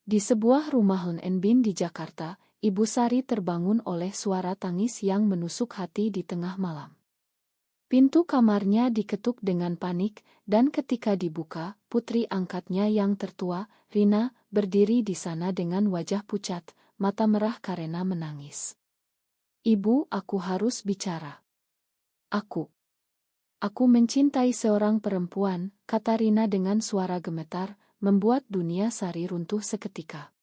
Di sebuah rumah Hun-en-bin di Jakarta, Ibu Sari terbangun oleh suara tangis yang menusuk hati di tengah malam. Pintu kamarnya diketuk dengan panik, dan ketika dibuka, putri angkatnya yang tertua, Rina, berdiri di sana dengan wajah pucat, mata merah karena menangis. "Ibu, aku harus bicara. Aku mencintai seorang perempuan," kata Rina dengan suara gemetar, membuat dunia Sari runtuh seketika.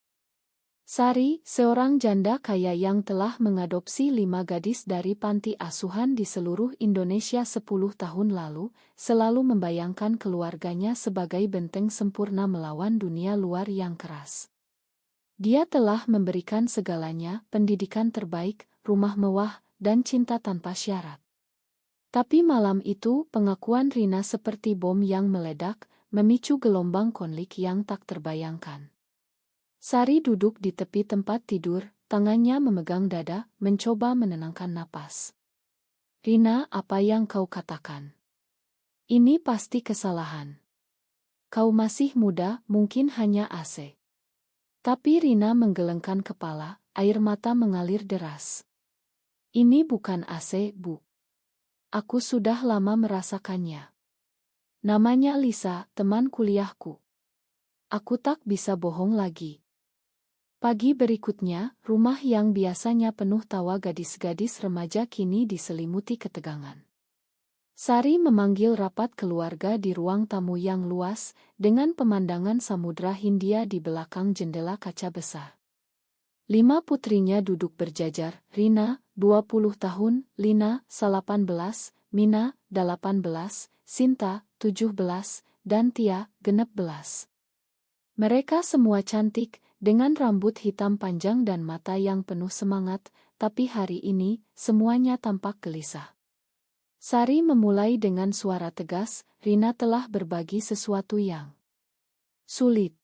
Sari, seorang janda kaya yang telah mengadopsi 5 gadis dari panti asuhan di seluruh Indonesia 10 tahun lalu, selalu membayangkan keluarganya sebagai benteng sempurna melawan dunia luar yang keras. Dia telah memberikan segalanya, pendidikan terbaik, rumah mewah, dan cinta tanpa syarat. Tapi malam itu, pengakuan Rina seperti bom yang meledak, memicu gelombang konflik yang tak terbayangkan. Sari duduk di tepi tempat tidur, tangannya memegang dada, mencoba menenangkan napas. "Rina, apa yang kau katakan? Ini pasti kesalahan. Kau masih muda, mungkin hanya AC." Tapi Rina menggelengkan kepala, air mata mengalir deras. "Ini bukan AC, Bu. Aku sudah lama merasakannya. Namanya Lisa, teman kuliahku. Aku tak bisa bohong lagi." Pagi berikutnya, rumah yang biasanya penuh tawa gadis-gadis remaja kini diselimuti ketegangan. Sari memanggil rapat keluarga di ruang tamu yang luas, dengan pemandangan Samudra Hindia di belakang jendela kaca besar. 5 putrinya duduk berjajar, Rina, 20 tahun, Lina, 18, Mina, 18, Sinta, 17, dan Tia, 16. Mereka semua cantik, dengan rambut hitam panjang dan mata yang penuh semangat, tapi hari ini, semuanya tampak gelisah. Sari memulai dengan suara tegas, "Rina telah berbagi sesuatu yang sulit.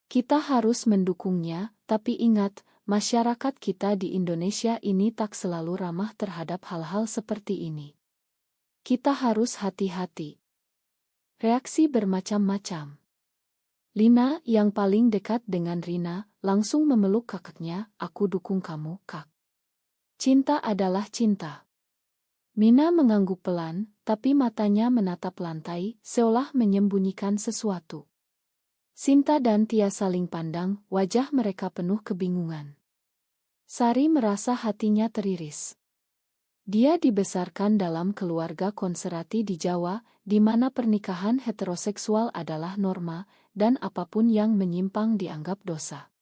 Kita harus mendukungnya, tapi ingat, masyarakat kita di Indonesia ini tak selalu ramah terhadap hal-hal seperti ini. Kita harus hati-hati." Reaksi bermacam-macam. Lina, yang paling dekat dengan Rina, langsung memeluk kakaknya, "Aku dukung kamu, Kak. Cinta adalah cinta." Mina mengangguk pelan, tapi matanya menatap lantai, seolah menyembunyikan sesuatu. Sinta dan Tia saling pandang, wajah mereka penuh kebingungan. Sari merasa hatinya teriris. Dia dibesarkan dalam keluarga konservatif di Jawa, di mana pernikahan heteroseksual adalah norma, dan apapun yang menyimpang dianggap dosa.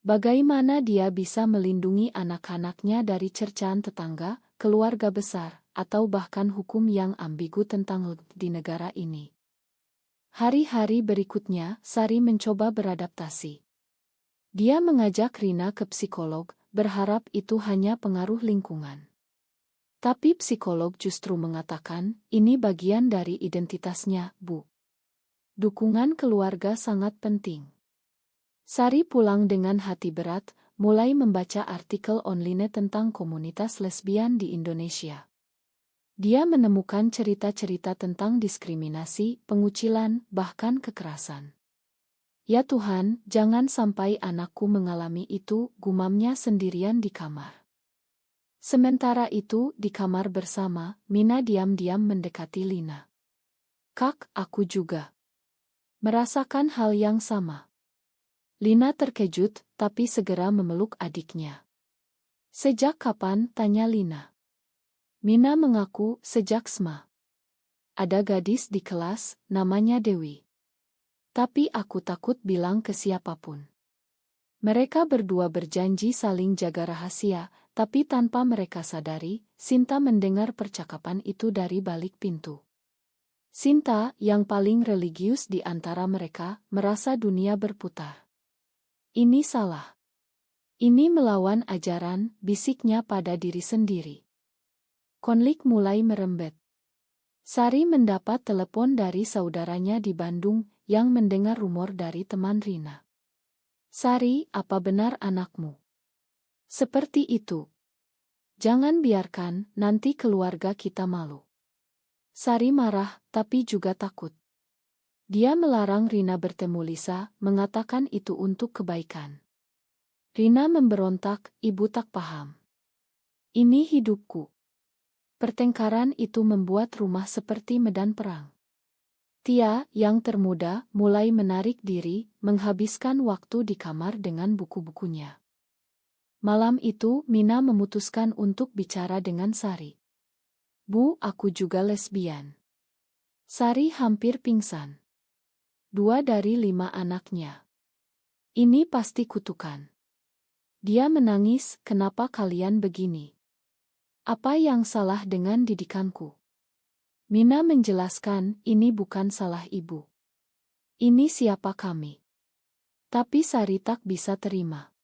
Bagaimana dia bisa melindungi anak-anaknya dari cercaan tetangga, keluarga besar, atau bahkan hukum yang ambigu tentang di negara ini? Hari-hari berikutnya, Sari mencoba beradaptasi. Dia mengajak Rina ke psikolog, berharap itu hanya pengaruh lingkungan. Tapi psikolog justru mengatakan, ini bagian dari identitasnya, Bu. Dukungan keluarga sangat penting. Sari pulang dengan hati berat, mulai membaca artikel online tentang komunitas lesbian di Indonesia. Dia menemukan cerita-cerita tentang diskriminasi, pengucilan, bahkan kekerasan. "Ya Tuhan, jangan sampai anakku mengalami itu," gumamnya sendirian di kamar. Sementara itu, di kamar bersama, Mina diam-diam mendekati Lina. "Kak, aku juga merasakan hal yang sama." Lina terkejut, tapi segera memeluk adiknya. "Sejak kapan?" tanya Lina. Mina mengaku, "Sejak SMA. Ada gadis di kelas, namanya Dewi. Tapi aku takut bilang ke siapapun. Mereka berdua berjanji saling jaga rahasia, tapi tanpa mereka sadari, Sinta mendengar percakapan itu dari balik pintu. Sinta, yang paling religius di antara mereka, merasa dunia berputar. "Ini salah. Ini melawan ajaran," bisiknya pada diri sendiri. Konflik mulai merembet. Sari mendapat telepon dari saudaranya di Bandung, yang mendengar rumor dari teman Rina. "Sari, apa benar anakmu seperti itu? Jangan biarkan, nanti keluarga kita malu." Sari marah, tapi juga takut. Dia melarang Rina bertemu Lisa, mengatakan itu untuk kebaikan. Rina memberontak, ibu tak paham. Ini hidupku. Pertengkaran itu membuat rumah seperti medan perang. Tia, yang termuda, mulai menarik diri, menghabiskan waktu di kamar dengan buku-bukunya. Malam itu, Mina memutuskan untuk bicara dengan Sari. Bu, aku juga lesbian. Sari hampir pingsan. 2 dari 5 anaknya. Ini pasti kutukan. Dia menangis, kenapa kalian begini? Apa yang salah dengan didikanku? Mina menjelaskan, ini bukan salah ibu. Ini siapa kami. Tapi Sari tak bisa terima.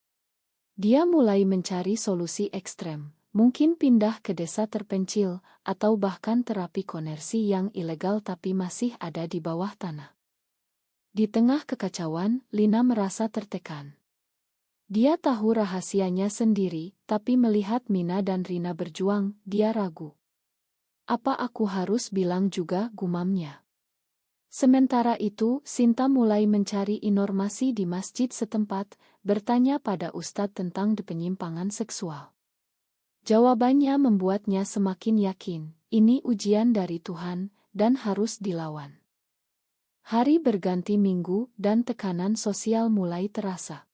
Dia mulai mencari solusi ekstrem, mungkin pindah ke desa terpencil, atau bahkan terapi konversi yang ilegal tapi masih ada di bawah tanah. Di tengah kekacauan, Lina merasa tertekan. Dia tahu rahasianya sendiri, tapi melihat Mina dan Rina berjuang, dia ragu. Apa aku harus bilang juga, gumamnya. Sementara itu, Sinta mulai mencari informasi di masjid setempat, bertanya pada ustadz tentang penyimpangan seksual. Jawabannya membuatnya semakin yakin, ini ujian dari Tuhan, dan harus dilawan. Hari berganti minggu, dan tekanan sosial mulai terasa.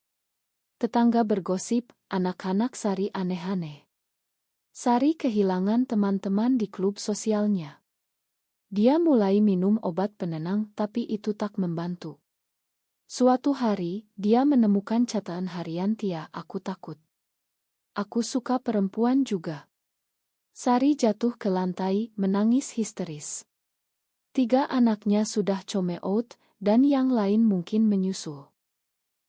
Tetangga bergosip, anak-anak Sari aneh-aneh. Sari kehilangan teman-teman di klub sosialnya. Dia mulai minum obat penenang, tapi itu tak membantu. Suatu hari, dia menemukan catatan harian Tia, aku takut. Aku suka perempuan juga. Sari jatuh ke lantai, menangis histeris. 3 anaknya sudah come out, dan yang lain mungkin menyusul.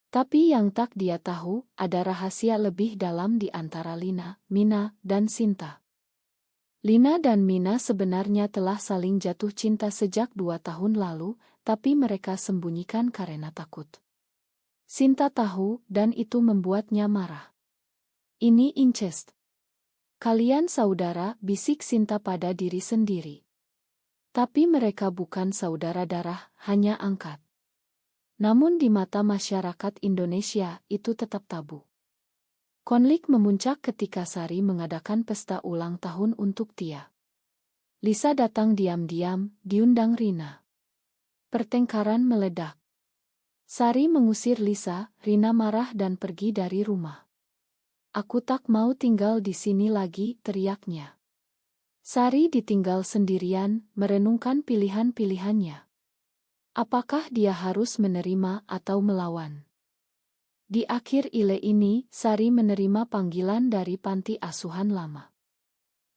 Tapi yang tak dia tahu, ada rahasia lebih dalam di antara Lina, Mina, dan Sinta. Lina dan Mina sebenarnya telah saling jatuh cinta sejak 2 tahun lalu, tapi mereka sembunyikan karena takut. Sinta tahu, dan itu membuatnya marah. Ini incest. Kalian saudara, bisik Sinta pada diri sendiri. Tapi mereka bukan saudara darah, hanya angkat. Namun di mata masyarakat Indonesia, itu tetap tabu. Konflik memuncak ketika Sari mengadakan pesta ulang tahun untuk Tia. Lisa datang diam-diam, diundang Rina. Pertengkaran meledak. Sari mengusir Lisa, Rina marah dan pergi dari rumah. Aku tak mau tinggal di sini lagi, teriaknya. Sari ditinggal sendirian, merenungkan pilihan-pilihannya. Apakah dia harus menerima atau melawan? Di akhir ile ini, Sari menerima panggilan dari panti asuhan lama.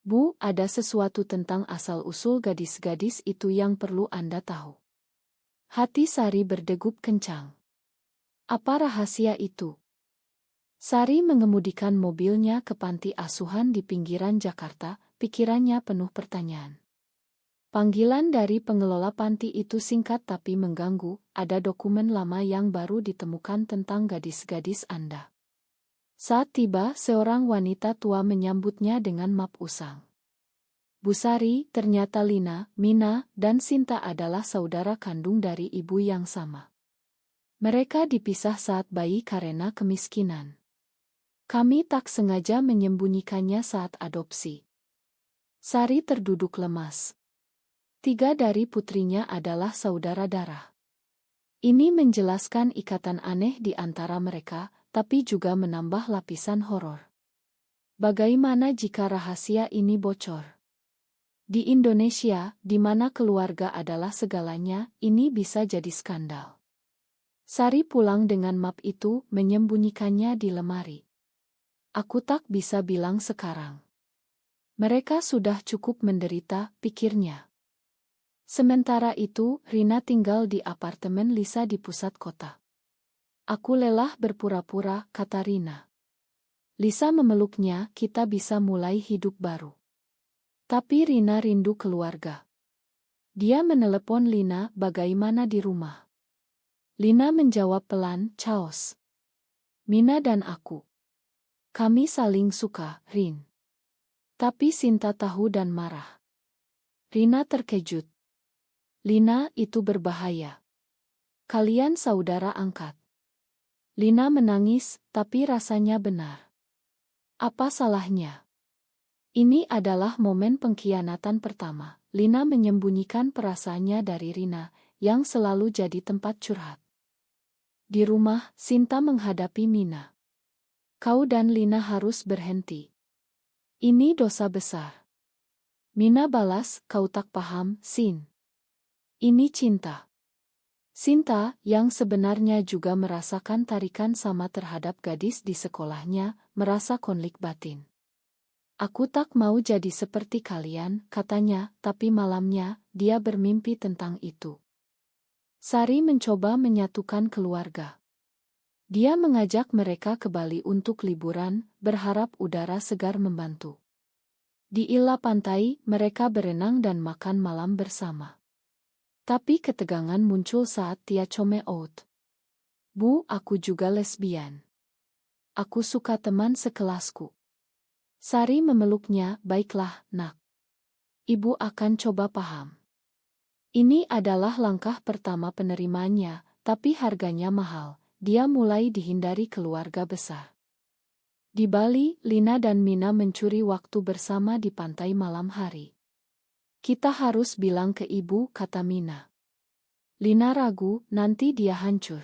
Bu, ada sesuatu tentang asal-usul gadis-gadis itu yang perlu Anda tahu. Hati Sari berdegup kencang. Apa rahasia itu? Sari mengemudikan mobilnya ke panti asuhan di pinggiran Jakarta, pikirannya penuh pertanyaan. Panggilan dari pengelola panti itu singkat tapi mengganggu, ada dokumen lama yang baru ditemukan tentang gadis-gadis Anda. Saat tiba, seorang wanita tua menyambutnya dengan map usang. Bu Sari, ternyata Lina, Mina, dan Sinta adalah saudara kandung dari ibu yang sama. Mereka dipisah saat bayi karena kemiskinan. Kami tak sengaja menyembunyikannya saat adopsi. Sari terduduk lemas. 3 dari putrinya adalah saudara darah. Ini menjelaskan ikatan aneh di antara mereka, tapi juga menambah lapisan horor. Bagaimana jika rahasia ini bocor? Di Indonesia, di mana keluarga adalah segalanya, ini bisa jadi skandal. Sari pulang dengan map itu, menyembunyikannya di lemari. Aku tak bisa bilang sekarang. Mereka sudah cukup menderita, pikirnya. Sementara itu, Rina tinggal di apartemen Lisa di pusat kota. Aku lelah berpura-pura, kata Rina. Lisa memeluknya, kita bisa mulai hidup baru. Tapi Rina rindu keluarga. Dia menelepon Lina, bagaimana di rumah? Lina menjawab pelan, chaos. Mina dan aku. Kami saling suka, Rin. Tapi Sinta tahu dan marah. Rina terkejut. Lina, itu berbahaya. Kalian saudara angkat. Lina menangis, tapi rasanya benar. Apa salahnya? Ini adalah momen pengkhianatan pertama. Lina menyembunyikan perasaannya dari Rina, yang selalu jadi tempat curhat. Di rumah, Sinta menghadapi Mina. Kau dan Lina harus berhenti. Ini dosa besar. Mina balas, kau tak paham, Sin. Ini cinta. Sinta, yang sebenarnya juga merasakan tarikan sama terhadap gadis di sekolahnya, merasa konflik batin. Aku tak mau jadi seperti kalian, katanya, tapi malamnya, dia bermimpi tentang itu. Sari mencoba menyatukan keluarga. Dia mengajak mereka ke Bali untuk liburan, berharap udara segar membantu. Di Ila pantai, mereka berenang dan makan malam bersama. Tapi ketegangan muncul saat Tia come out. Bu, aku juga lesbian. Aku suka teman sekelasku. Sari memeluknya, baiklah, nak. Ibu akan coba paham. Ini adalah langkah pertama penerimanya, tapi harganya mahal. Dia mulai dihindari keluarga besar. Di Bali, Lina dan Mina mencuri waktu bersama di pantai malam hari. Kita harus bilang ke ibu, kata Mina. Lina ragu, nanti dia hancur.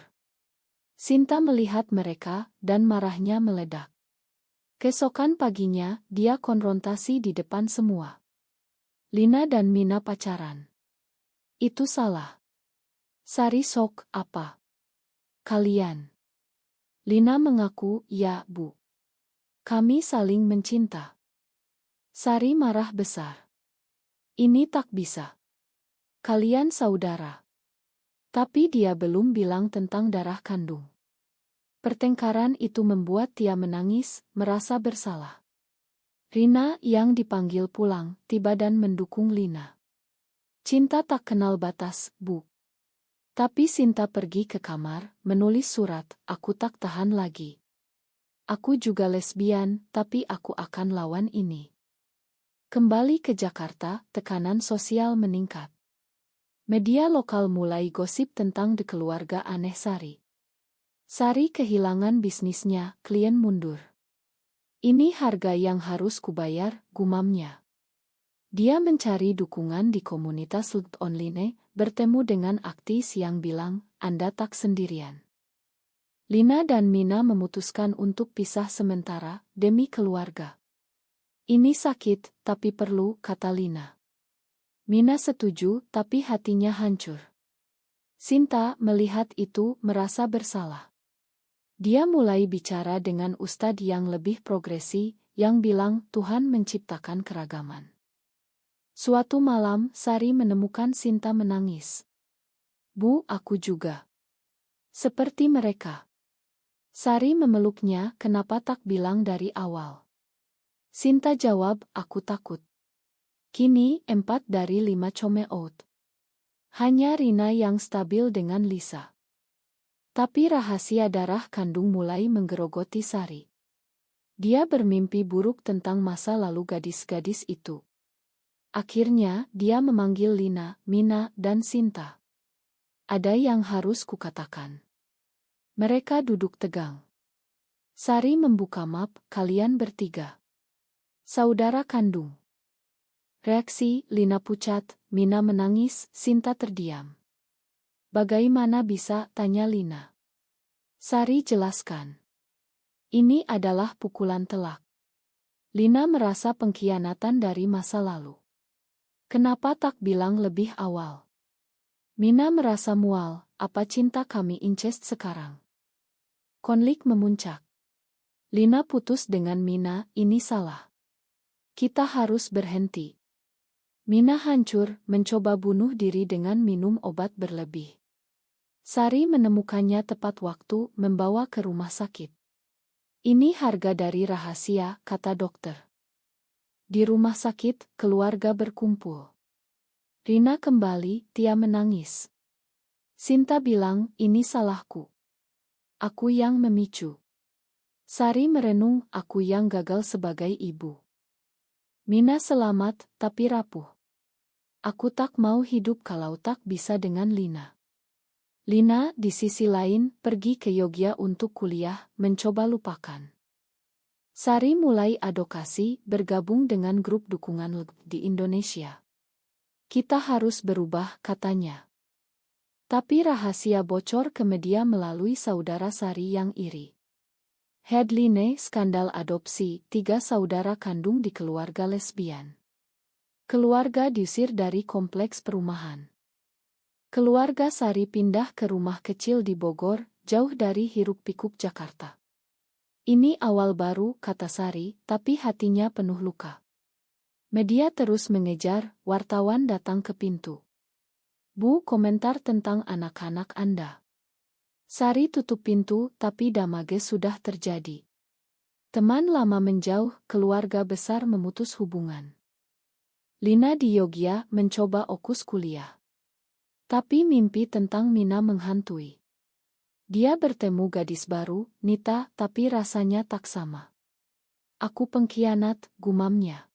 Sinta melihat mereka, dan marahnya meledak. Keesokan paginya, dia konfrontasi di depan semua. Lina dan Mina pacaran. Itu salah. Sari sok, apa? Kalian? Lina mengaku, ya, Bu. Kami saling mencinta. Sari marah besar. Ini tak bisa. Kalian saudara. Tapi dia belum bilang tentang darah kandung. Pertengkaran itu membuat Tia menangis, merasa bersalah. Rina yang dipanggil pulang, tiba dan mendukung Lina. Cinta tak kenal batas, Bu. Tapi Sinta pergi ke kamar, menulis surat, aku tak tahan lagi. Aku juga lesbian, tapi aku akan lawan ini. Kembali ke Jakarta, tekanan sosial meningkat. Media lokal mulai gosip tentang keluarga aneh Sari. Sari kehilangan bisnisnya, klien mundur. Ini harga yang harus kubayar, gumamnya. Dia mencari dukungan di komunitas online, bertemu dengan aktis yang bilang, Anda tak sendirian. Lina dan Mina memutuskan untuk pisah sementara, demi keluarga. Ini sakit, tapi perlu, kata Lina. Mina setuju, tapi hatinya hancur. Sinta melihat itu, merasa bersalah. Dia mulai bicara dengan ustadz yang lebih progresi, yang bilang Tuhan menciptakan keragaman. Suatu malam, Sari menemukan Sinta menangis. Bu, aku juga. Seperti mereka. Sari memeluknya, kenapa tak bilang dari awal? Sinta jawab, aku takut. Kini, 4 dari 5 come out. Hanya Rina yang stabil dengan Lisa. Tapi rahasia darah kandung mulai menggerogoti Sari. Dia bermimpi buruk tentang masa lalu gadis-gadis itu. Akhirnya, dia memanggil Lina, Mina, dan Sinta. Ada yang harus kukatakan. Mereka duduk tegang. Sari membuka map, kalian bertiga. Saudara kandung. Reaksi, Lina pucat, Mina menangis, Sinta terdiam. Bagaimana bisa, tanya Lina. Sari jelaskan. Ini adalah pukulan telak. Lina merasa pengkhianatan dari masa lalu. Kenapa tak bilang lebih awal? Mina merasa mual, apa cinta kami incest sekarang? Konflik memuncak. Lina putus dengan Mina, ini salah. Kita harus berhenti. Mina hancur, mencoba bunuh diri dengan minum obat berlebih. Sari menemukannya tepat waktu, membawa ke rumah sakit. Ini harga dari rahasia, kata dokter. Di rumah sakit, keluarga berkumpul. Rina kembali, Tia menangis. Sinta bilang, ini salahku. Aku yang memicu. Sari merenung, aku yang gagal sebagai ibu. Mina selamat, tapi rapuh. Aku tak mau hidup kalau tak bisa dengan Lina. Lina, di sisi lain, pergi ke Yogyakarta untuk kuliah, mencoba lupakan. Sari mulai advokasi, bergabung dengan grup dukungan LGBT di Indonesia. Kita harus berubah, katanya. Tapi rahasia bocor ke media melalui saudara Sari yang iri. Headline, skandal adopsi, 3 saudara kandung di keluarga lesbian. Keluarga diusir dari kompleks perumahan. Keluarga Sari pindah ke rumah kecil di Bogor, jauh dari hiruk-pikuk Jakarta. Ini awal baru, kata Sari, tapi hatinya penuh luka. Media terus mengejar, wartawan datang ke pintu. Bu, komentar tentang anak-anak Anda. Sari tutup pintu, tapi damage sudah terjadi. Teman lama menjauh, keluarga besar memutus hubungan. Lina di Yogyakarta mencoba fokus kuliah. Tapi mimpi tentang Mina menghantui. Dia bertemu gadis baru, Nita, tapi rasanya tak sama. Aku pengkhianat, gumamnya.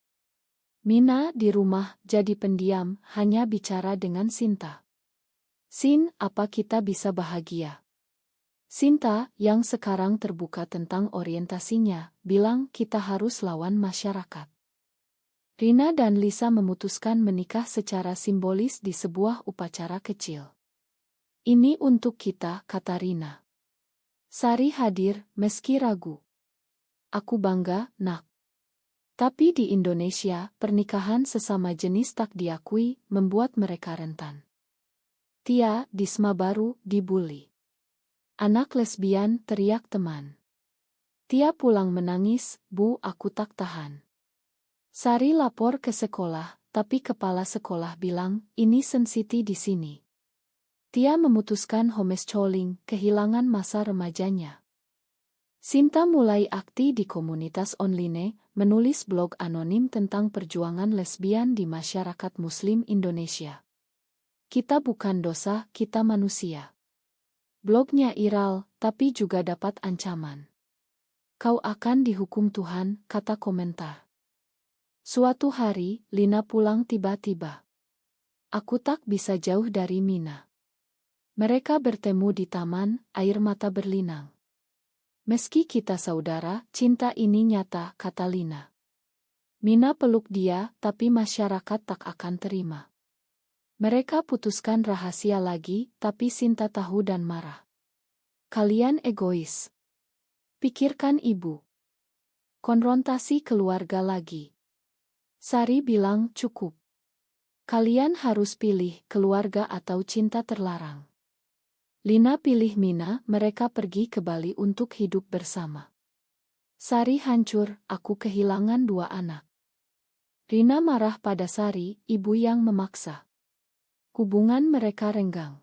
Mina di rumah jadi pendiam, hanya bicara dengan Sinta. Sin, apa kita bisa bahagia? Sinta, yang sekarang terbuka tentang orientasinya, bilang kita harus lawan masyarakat. Rina dan Lisa memutuskan menikah secara simbolis di sebuah upacara kecil. Ini untuk kita, kata Rina. Sari hadir, meski ragu. Aku bangga, nak. Tapi di Indonesia, pernikahan sesama jenis tak diakui, membuat mereka rentan. Tia, di SMA baru, dibully. Anak lesbian, teriak teman. Tia pulang menangis, Bu, aku tak tahan. Sari lapor ke sekolah, tapi kepala sekolah bilang, ini sensitif di sini. Tia memutuskan homeschooling, kehilangan masa remajanya. Sinta mulai aktif di komunitas online, menulis blog anonim tentang perjuangan lesbian di masyarakat Muslim Indonesia. Kita bukan dosa, kita manusia. Blognya viral, tapi juga dapat ancaman. Kau akan dihukum Tuhan, kata komentar. Suatu hari, Lina pulang tiba-tiba. Aku tak bisa jauh dari Mina. Mereka bertemu di taman, air mata berlinang. Meski kita saudara, cinta ini nyata, kata Lina. Mina peluk dia, tapi masyarakat tak akan terima. Mereka putuskan rahasia lagi, tapi Sinta tahu dan marah. Kalian egois. Pikirkan ibu. Konfrontasi keluarga lagi. Sari bilang cukup. Kalian harus pilih keluarga atau cinta terlarang. Lina pilih Mina, mereka pergi ke Bali untuk hidup bersama. Sari hancur, aku kehilangan 2 anak. Rina marah pada Sari, ibu yang memaksa. Hubungan mereka renggang.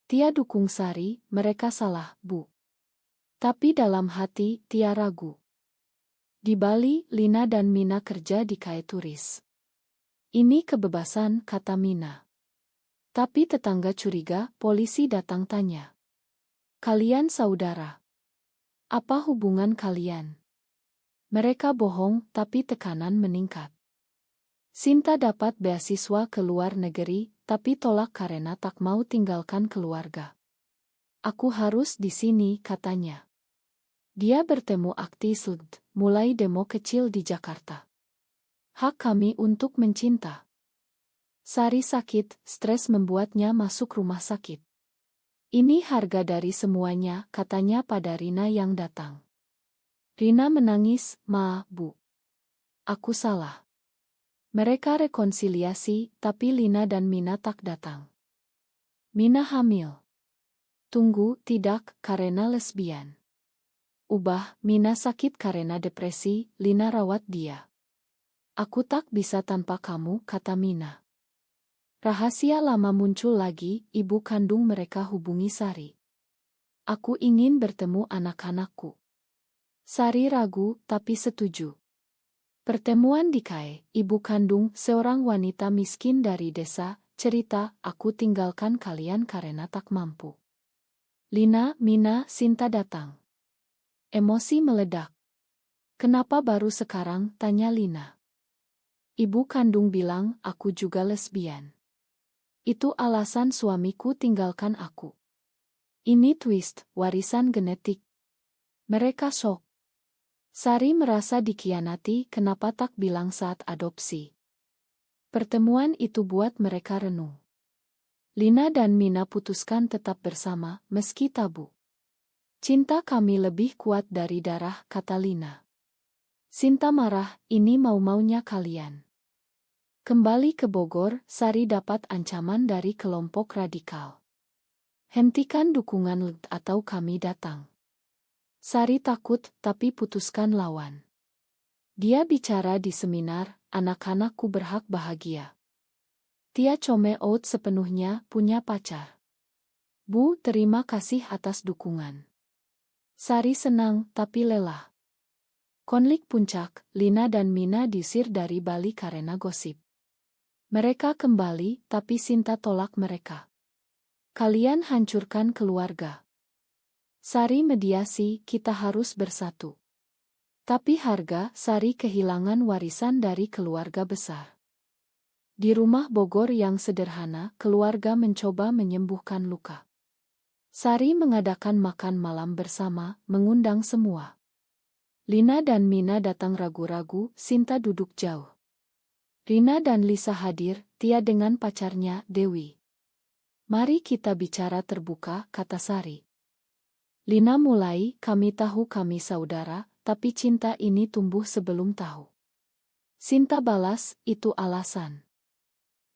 Tia dukung Sari, mereka salah, Bu. Tapi dalam hati, Tia ragu. Di Bali, Lina dan Mina kerja di KAI Turis. Ini kebebasan, kata Mina. Tapi tetangga curiga, polisi datang tanya. Kalian saudara. Apa hubungan kalian? Mereka bohong, tapi tekanan meningkat. Sinta dapat beasiswa ke luar negeri, tapi tolak karena tak mau tinggalkan keluarga. Aku harus di sini, katanya. Dia bertemu aktivis LGBT, mulai demo kecil di Jakarta. Hak kami untuk mencinta. Sari sakit, stres membuatnya masuk rumah sakit. Ini harga dari semuanya, katanya pada Rina yang datang. Rina menangis, Ma, Bu. Aku salah. Mereka rekonsiliasi, tapi Lina dan Mina tak datang. Mina hamil. Tunggu, tidak, karena lesbian. Ubah, Mina sakit karena depresi, Lina rawat dia. Aku tak bisa tanpa kamu, kata Mina. Rahasia lama muncul lagi, ibu kandung mereka hubungi Sari. Aku ingin bertemu anak-anakku. Sari ragu, tapi setuju. Pertemuan di KAI, ibu kandung seorang wanita miskin dari desa, cerita, aku tinggalkan kalian karena tak mampu. Lina, Mina, Sinta datang. Emosi meledak. Kenapa baru sekarang, tanya Lina. Ibu kandung bilang, aku juga lesbian. Itu alasan suamiku tinggalkan aku. Ini twist, warisan genetik. Mereka shock. Sari merasa dikhianati, kenapa tak bilang saat adopsi. Pertemuan itu buat mereka renung. Lina dan Mina putuskan tetap bersama, meski tabu. Cinta kami lebih kuat dari darah, kata Lina. Sinta marah, ini mau-maunya kalian. Kembali ke Bogor, Sari dapat ancaman dari kelompok radikal. Hentikan dukungan atau kami datang. Sari takut, tapi putuskan lawan. Dia bicara di seminar, anak-anakku berhak bahagia. Tia come out sepenuhnya, punya pacar. Bu, terima kasih atas dukungan. Sari senang, tapi lelah. Konflik puncak, Lina dan Mina diusir dari Bali karena gosip. Mereka kembali, tapi Sinta tolak mereka. Kalian hancurkan keluarga. Sari mediasi, kita harus bersatu. Tapi harga, Sari kehilangan warisan dari keluarga besar. Di rumah Bogor yang sederhana, keluarga mencoba menyembuhkan luka. Sari mengadakan makan malam bersama, mengundang semua. Lina dan Mina datang ragu-ragu, Sinta duduk jauh. Rina dan Lisa hadir, Tia dengan pacarnya, Dewi. Mari kita bicara terbuka, kata Sari. Lina mulai, kami tahu kami saudara, tapi cinta ini tumbuh sebelum tahu. Sinta balas, itu alasan.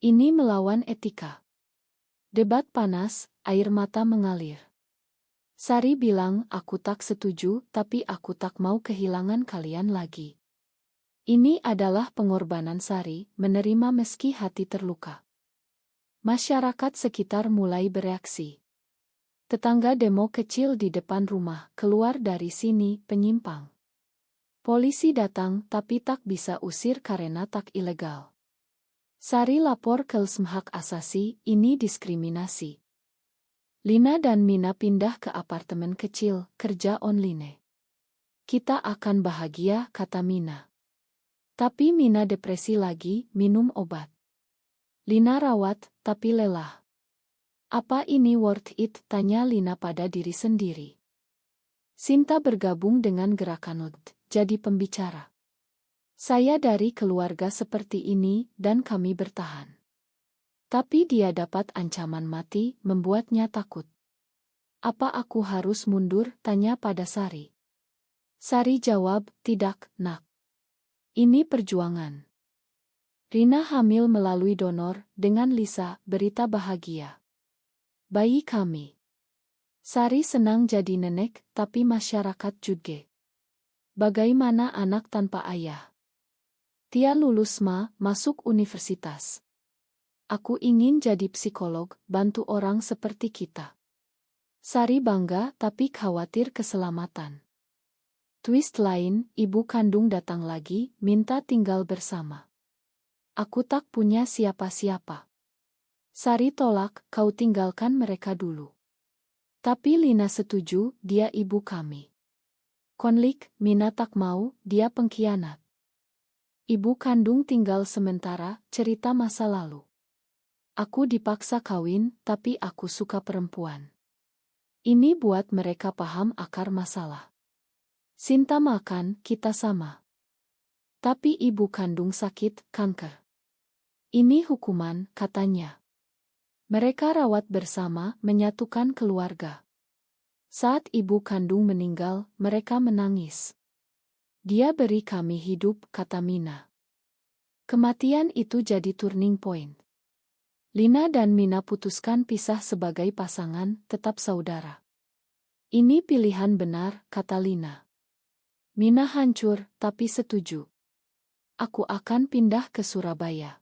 Ini melawan etika. Debat panas, air mata mengalir. Sari bilang, aku tak setuju, tapi aku tak mau kehilangan kalian lagi. Ini adalah pengorbanan Sari, menerima meski hati terluka. Masyarakat sekitar mulai bereaksi. Tetangga demo kecil di depan rumah, keluar dari sini, penyimpang. Polisi datang, tapi tak bisa usir karena tak ilegal. Sari lapor ke Hak Asasi, ini diskriminasi. Lina dan Mina pindah ke apartemen kecil, kerja online. Kita akan bahagia, kata Mina. Tapi Mina depresi lagi, minum obat. Lina rawat, tapi lelah. Apa ini worth it? Tanya Lina pada diri sendiri. Sinta bergabung dengan gerakan LGBTQ, jadi pembicara. Saya dari keluarga seperti ini, dan kami bertahan. Tapi dia dapat ancaman mati, membuatnya takut. Apa aku harus mundur? Tanya pada Sari. Sari jawab, tidak, nak. Ini perjuangan. Rina hamil melalui donor, dengan Lisa, berita bahagia. Bayi kami. Sari senang jadi nenek, tapi masyarakat juga. Bagaimana anak tanpa ayah? Tia lulus masuk universitas. Aku ingin jadi psikolog, bantu orang seperti kita. Sari bangga, tapi khawatir keselamatan. Twist lain, ibu kandung datang lagi, minta tinggal bersama. Aku tak punya siapa-siapa. Sari tolak, kau tinggalkan mereka dulu. Tapi Lina setuju, dia ibu kami. Konflik, Mina tak mau, dia pengkhianat. Ibu kandung tinggal sementara, cerita masa lalu. Aku dipaksa kawin, tapi aku suka perempuan. Ini buat mereka paham akar masalah. Sinta makan, kita sama. Tapi ibu kandung sakit, kanker. Ini hukuman, katanya. Mereka rawat bersama, menyatukan keluarga. Saat ibu kandung meninggal, mereka menangis. Dia beri kami hidup, kata Mina. Kematian itu jadi turning point. Lina dan Mina putuskan pisah sebagai pasangan, tetap saudara. Ini pilihan benar, kata Lina. Mina hancur, tapi setuju. Aku akan pindah ke Surabaya.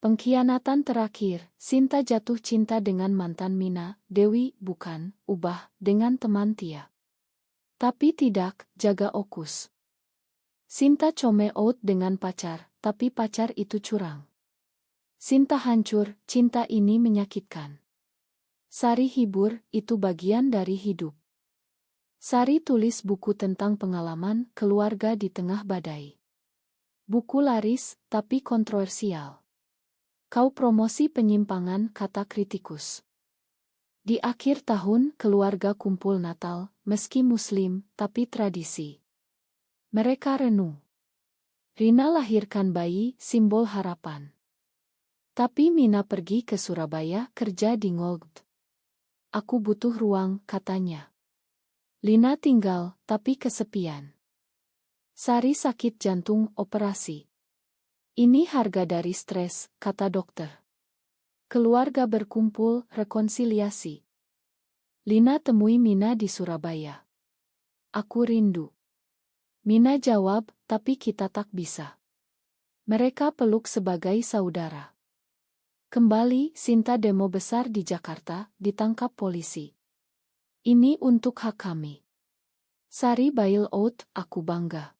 Pengkhianatan terakhir, Sinta jatuh cinta dengan mantan Mina, Dewi, bukan, ubah, dengan teman Tia. Tapi tidak, jaga okus. Sinta come out dengan pacar, tapi pacar itu curang. Sinta hancur, cinta ini menyakitkan. Sari hibur, itu bagian dari hidup. Sari tulis buku tentang pengalaman keluarga di tengah badai. Buku laris, tapi kontroversial. Kau promosi penyimpangan, kata kritikus. Di akhir tahun, keluarga kumpul Natal, meski Muslim, tapi tradisi. Mereka renung. Rina lahirkan bayi, simbol harapan. Tapi Mina pergi ke Surabaya kerja di Ngold. Aku butuh ruang, katanya. Lina tinggal, tapi kesepian. Sari sakit jantung, operasi. Ini harga dari stres, kata dokter. Keluarga berkumpul, rekonsiliasi. Lina temui Mina di Surabaya. Aku rindu. Mina jawab, tapi kita tak bisa. Mereka peluk sebagai saudara. Kembali, Sinta demo besar di Jakarta, ditangkap polisi. Ini untuk hak kami. Sari bail out, aku bangga.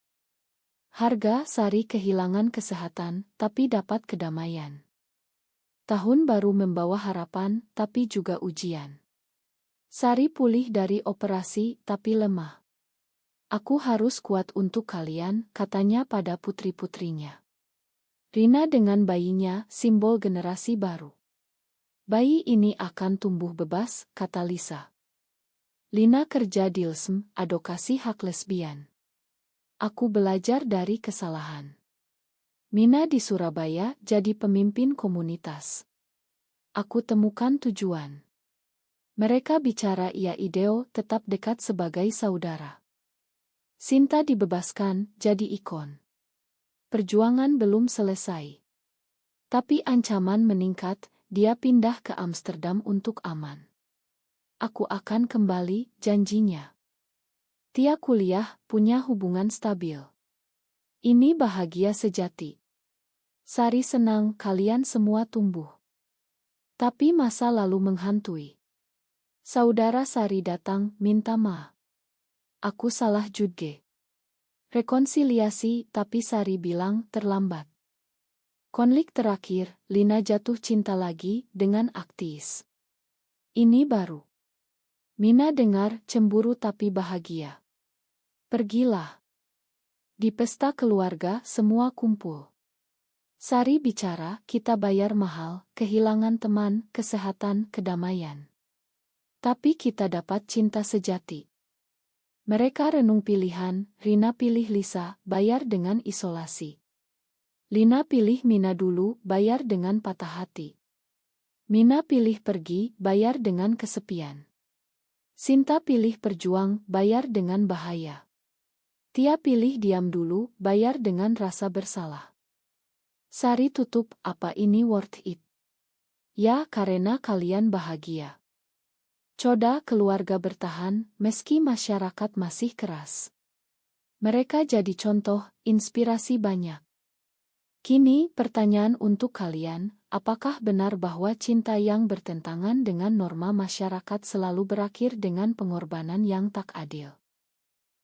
Harga, Sari kehilangan kesehatan, tapi dapat kedamaian. Tahun baru membawa harapan, tapi juga ujian. Sari pulih dari operasi, tapi lemah. Aku harus kuat untuk kalian, katanya pada putri-putrinya. Rina dengan bayinya, simbol generasi baru. Bayi ini akan tumbuh bebas, kata Lisa. Lina kerja di LSM, advokasi hak lesbian. Aku belajar dari kesalahan. Mina di Surabaya jadi pemimpin komunitas. Aku temukan tujuan. Mereka bicara ideo tetap dekat sebagai saudara. Sinta dibebaskan, jadi ikon. Perjuangan belum selesai. Tapi ancaman meningkat, dia pindah ke Amsterdam untuk aman. Aku akan kembali, janjinya. Tia kuliah, punya hubungan stabil. Ini bahagia sejati. Sari senang kalian semua tumbuh. Tapi masa lalu menghantui. Saudara Sari datang, minta maaf. Aku salah juga. Rekonsiliasi, tapi Sari bilang terlambat. Konflik terakhir, Lina jatuh cinta lagi dengan aktis. Ini baru. Mina dengar, cemburu tapi bahagia. Pergilah. Di pesta keluarga, semua kumpul. Sari bicara, kita bayar mahal, kehilangan teman, kesehatan, kedamaian. Tapi kita dapat cinta sejati. Mereka renung pilihan, Rina pilih Lisa, bayar dengan isolasi. Lina pilih Mina dulu, bayar dengan patah hati. Mina pilih pergi, bayar dengan kesepian. Sinta pilih perjuang, bayar dengan bahaya. Tia pilih diam dulu, bayar dengan rasa bersalah. Sari tutup, apa ini worth it? Ya, karena kalian bahagia. Coda keluarga bertahan, meski masyarakat masih keras. Mereka jadi contoh, inspirasi banyak. Kini, pertanyaan untuk kalian, apakah benar bahwa cinta yang bertentangan dengan norma masyarakat selalu berakhir dengan pengorbanan yang tak adil?